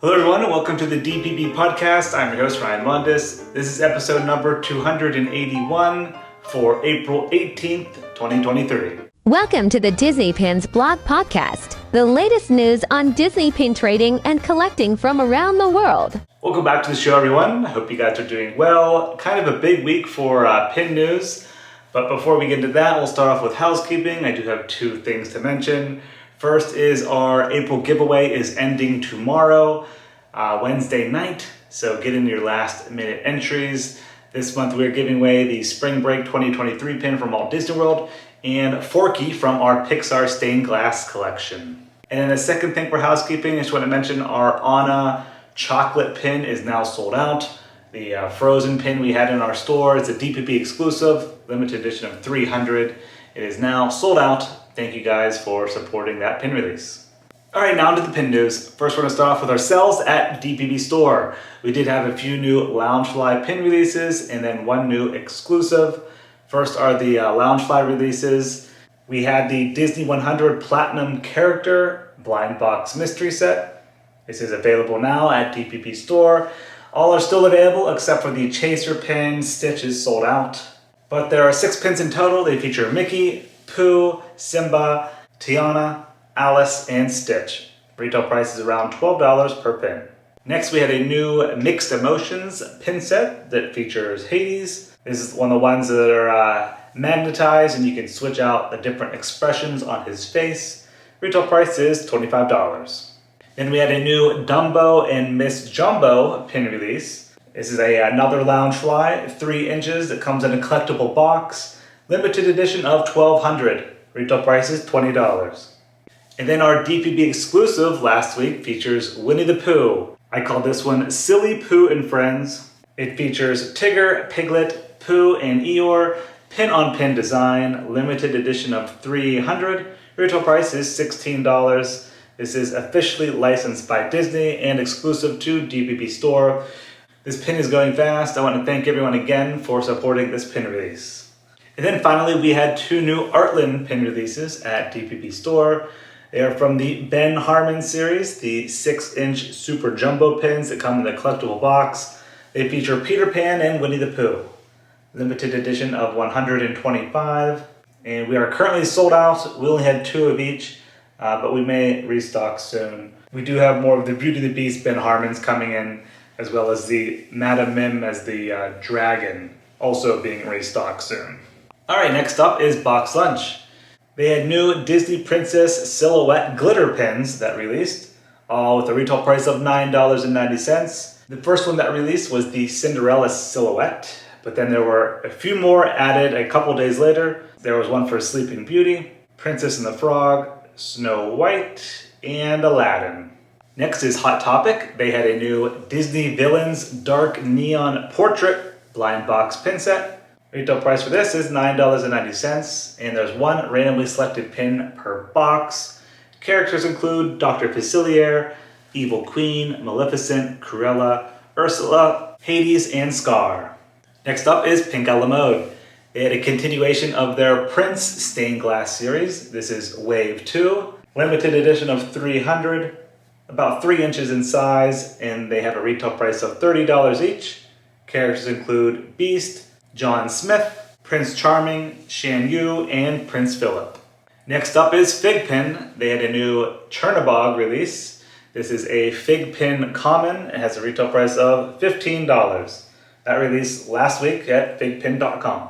Hello everyone, and welcome to the DPB podcast. I'm your host, Ryan Mundis. This is episode number 281 for April 18th, 2023. Welcome to the Disney Pins blog podcast, the latest news on Disney pin trading and collecting from around the world. Welcome back to the show, everyone. I hope you guys are doing well. Kind of a big week for pin news, but before we get into that, we'll start off with housekeeping. I do have two things to mention. First is our April giveaway is ending tomorrow, Wednesday night, so get in your last minute entries. This month we're giving away the Spring Break 2023 pin from Walt Disney World and Forky from our Pixar stained glass collection. And then the second thing for housekeeping, I just want to mention our Anna chocolate pin is now sold out. The frozen pin we had in our store is a DPB exclusive, limited edition of 300. It is now sold out. Thank you guys for supporting that pin release. All right, now to the pin news. First, we're going to start off with our sales at DPB Store. We did have a few new Loungefly pin releases and then one new exclusive. First are the Loungefly releases. We had the Disney 100 Platinum Character Blind Box Mystery Set. This is available now at DPB Store. All are still available except for the Chaser pin. Stitch is sold out. But there are 6 pins in total. They feature Mickey, Pooh, Simba, Tiana, Alice, and Stitch. Retail price is around $12 per pin. Next, we had a new Mixed Emotions pin set that features Hades. This is one of the ones that are magnetized and you can switch out the different expressions on his face. Retail price is $25. Then we had a new Dumbo and Miss Jumbo pin release. This is another Loungefly, 3 inches that comes in a collectible box. Limited edition of 1,200. Retail price is $20. And then our DPB exclusive last week features Winnie the Pooh. I call this one Silly Pooh and Friends. It features Tigger, Piglet, Pooh, and Eeyore. Pin-on-pin design. Limited edition of 300. Retail price is $16. This is officially licensed by Disney and exclusive to DPB Store. This pin is going fast. I want to thank everyone again for supporting this pin release. And then finally, we had 2 new Artland pin releases at DPB Store. They are from the Ben Harmon series, the 6-inch Super Jumbo pins that come in a collectible box. They feature Peter Pan and Winnie the Pooh. Limited edition of 125. And we are currently sold out. We only had 2 of each, but we may restock soon. We do have more of the Beauty and the Beast Ben Harmons coming in, as well as the Madame Mim as the dragon, also being restocked soon. All right, next up is BoxLunch. They had new Disney Princess Silhouette glitter pins that released, all with a retail price of $9.90. The first one that released was the Cinderella Silhouette, but then there were a few more added a couple days later. There was one for Sleeping Beauty, Princess and the Frog, Snow White, and Aladdin. Next is Hot Topic. They had a new Disney Villains Dark Neon Portrait blind box pin set. Retail price for this is $9.90, and there's 1 randomly selected pin per box. Characters include Dr. Facilier, Evil Queen, Maleficent, Cruella, Ursula, Hades, and Scar. Next up is PinInColorMode. They had a continuation of their Prince stained glass series. This is Wave 2, limited edition of 300, about 3 inches in size, and they have a retail price of $30 each. Characters include Beast, John Smith, Prince Charming, Shan Yu, and Prince Philip. Next up is FigPin. They had a new Chernabog release. This is a FigPin Common. It has a retail price of $15. That released last week at figpin.com.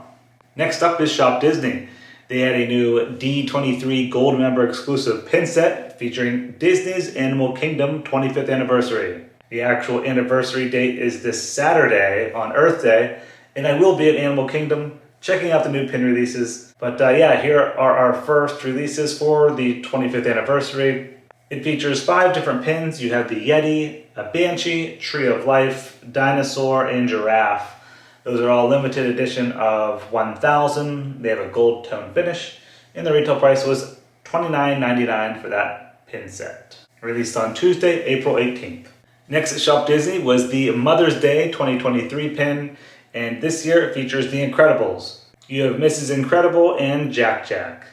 Next up is ShopDisney. They had a new D23 Gold Member exclusive pin set featuring Disney's Animal Kingdom 25th anniversary. The actual anniversary date is this Saturday on Earth Day, and I will be at Animal Kingdom checking out the new pin releases. But yeah, here are our first releases for the 25th anniversary. It features 5 different pins. You have the Yeti, a Banshee, Tree of Life, Dinosaur, and Giraffe. Those are all limited edition of 1,000. They have a gold tone finish, and the retail price was $29.99 for that pin set. Released on Tuesday, April 18th. Next at Shop Disney was the Mother's Day 2023 pin, and this year it features The Incredibles. You have Mrs. Incredible and Jack Jack.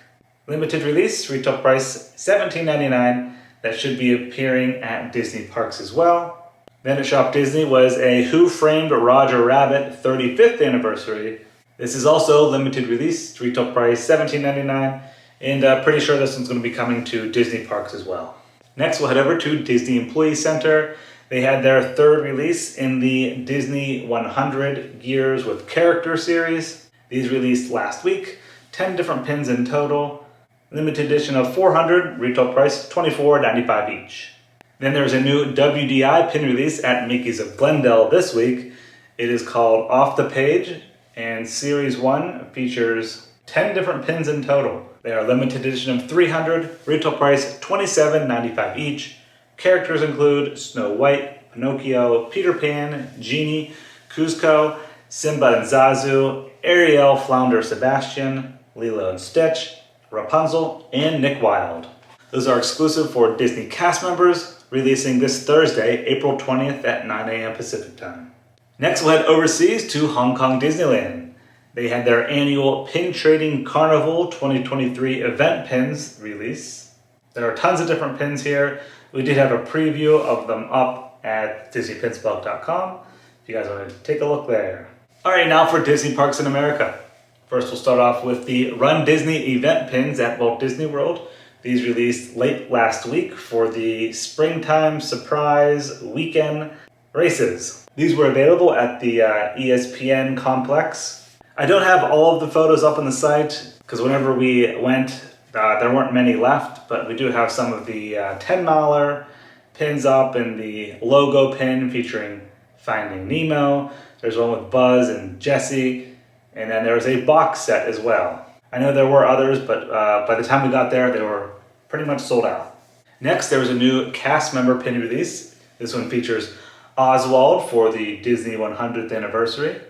Limited release, retail price $17.99. that should be appearing at Disney parks as well. Then at Shop Disney was a Who Framed Roger Rabbit 35th anniversary. This is also limited release, retail price $17.99, and pretty sure this one's going to be coming to Disney parks as well. Next, we'll head over to Disney Employee Center. They had their third release in the Disney 100 Years with Character series. These released last week, 10 different pins in total. Limited edition of 400, retail price $24.95 each. Then there's a new WDI pin release at Mickey's of Glendale this week. It is called Off the Page, and Series 1 features 10 different pins in total. They are limited edition of 300, retail price $27.95 each. Characters include Snow White, Pinocchio, Peter Pan, Genie, Kuzco, Simba and Zazu, Ariel, Flounder, Sebastian, Lilo and Stitch, Rapunzel, and Nick Wilde. Those are exclusive for Disney cast members, releasing this Thursday, April 20th at 9 a.m. Pacific time. Next, we'll head overseas to Hong Kong Disneyland. They had their annual Pin Trading Carnival 2023 event pins release. There are tons of different pins here. We did have a preview of them up at DisneyPinsBelk.com if you guys want to take a look there. Alright, now for Disney Parks in America. First, we'll start off with the Run Disney event pins at Walt Disney World. These released late last week for the Springtime Surprise Weekend races. These were available at the ESPN complex. I don't have all of the photos up on the site because whenever we went, there weren't many left, but we do have some of the $10 pins up and the logo pin featuring Finding Nemo. There's one with Buzz and Jessie, and then there's a box set as well. I know there were others, but by the time we got there, they were pretty much sold out. Next, there was a new cast member pin release. This one features Oswald for the Disney 100th anniversary.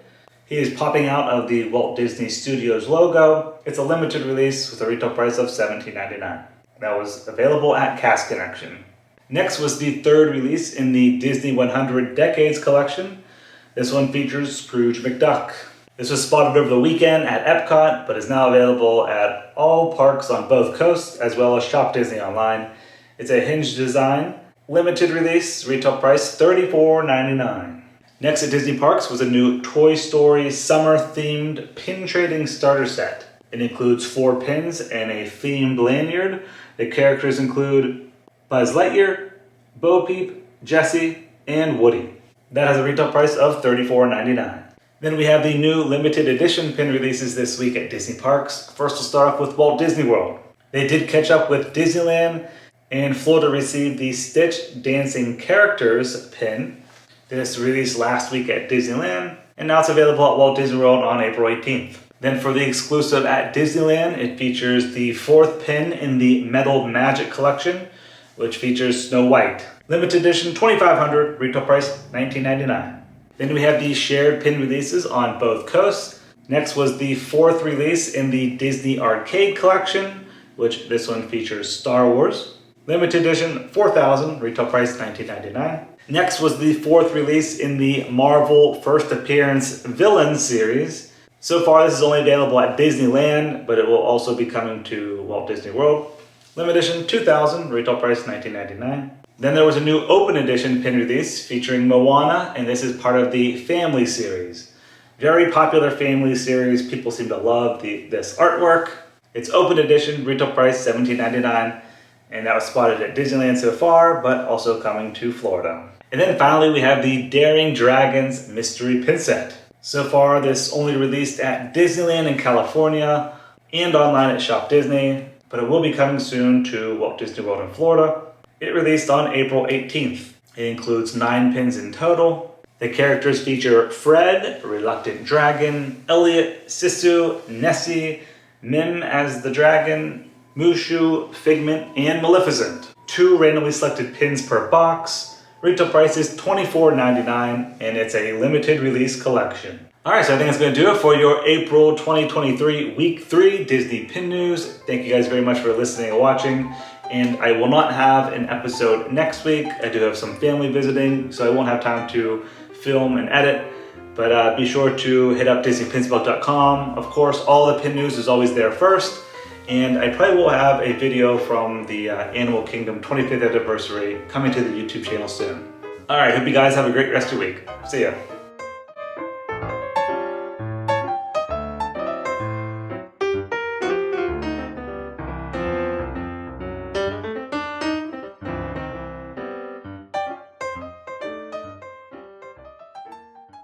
He is popping out of the Walt Disney Studios logo. It's a limited release with a retail price of $17.99. That was available at Cast Connection. Next was the third release in the Disney 100 Decades collection. This one features Scrooge McDuck. This was spotted over the weekend at Epcot, but is now available at all parks on both coasts, as well as Shop Disney online. It's a hinged design, limited release, retail price $34.99. Next at Disney Parks was a new Toy Story summer-themed pin trading starter set. It includes 4 pins and a themed lanyard. The characters include Buzz Lightyear, Bo Peep, Jessie, and Woody. That has a retail price of $34.99. Then we have the new limited edition pin releases this week at Disney Parks. First, we'll start off with Walt Disney World. They did catch up with Disneyland, and Florida received the Stitch Dancing Characters pin. This released last week at Disneyland, and now it's available at Walt Disney World on April 18th. Then for the exclusive at Disneyland, it features the 4th pin in the Metal Magic collection, which features Snow White. Limited edition, 2,500, retail price $19.99. Then we have the shared pin releases on both coasts. Next was the 4th release in the Disney Arcade collection, which this one features Star Wars. Limited edition, 4,000, retail price $19.99. Next was the 4th release in the Marvel First Appearance Villain series. So far this is only available at Disneyland, but it will also be coming to Walt Disney World. Limited edition, 2,000, retail price $19.99. Then there was a new open edition pin release featuring Moana, and this is part of the Family series. Very popular Family series, people seem to love this artwork. It's open edition, retail price $17.99, and that was spotted at Disneyland so far, but also coming to Florida. And then finally we have the Daring Dragons Mystery Pin Set. So far this only released at Disneyland in California and online at Shop Disney, but it will be coming soon to Walt Disney World in Florida. It released on April 18th. It includes 9 pins in total. The characters feature Fred, Reluctant Dragon, Elliot, Sisu, Nessie, Mim as the Dragon, Mushu, Figment, and Maleficent. 2 randomly selected pins per box. Retail price is $24.99, and it's a limited release collection. Alright, so I think that's going to do it for your April 2023 Week 3 Disney Pin News. Thank you guys very much for listening and watching. And I will not have an episode next week. I do have some family visiting, so I won't have time to film and edit. But be sure to hit up DisneyPinsBelk.com. Of course, all the pin news is always there first. And I probably will have a video from the Animal Kingdom 25th anniversary coming to the YouTube channel soon. Alright, hope you guys have a great rest of your week. See ya.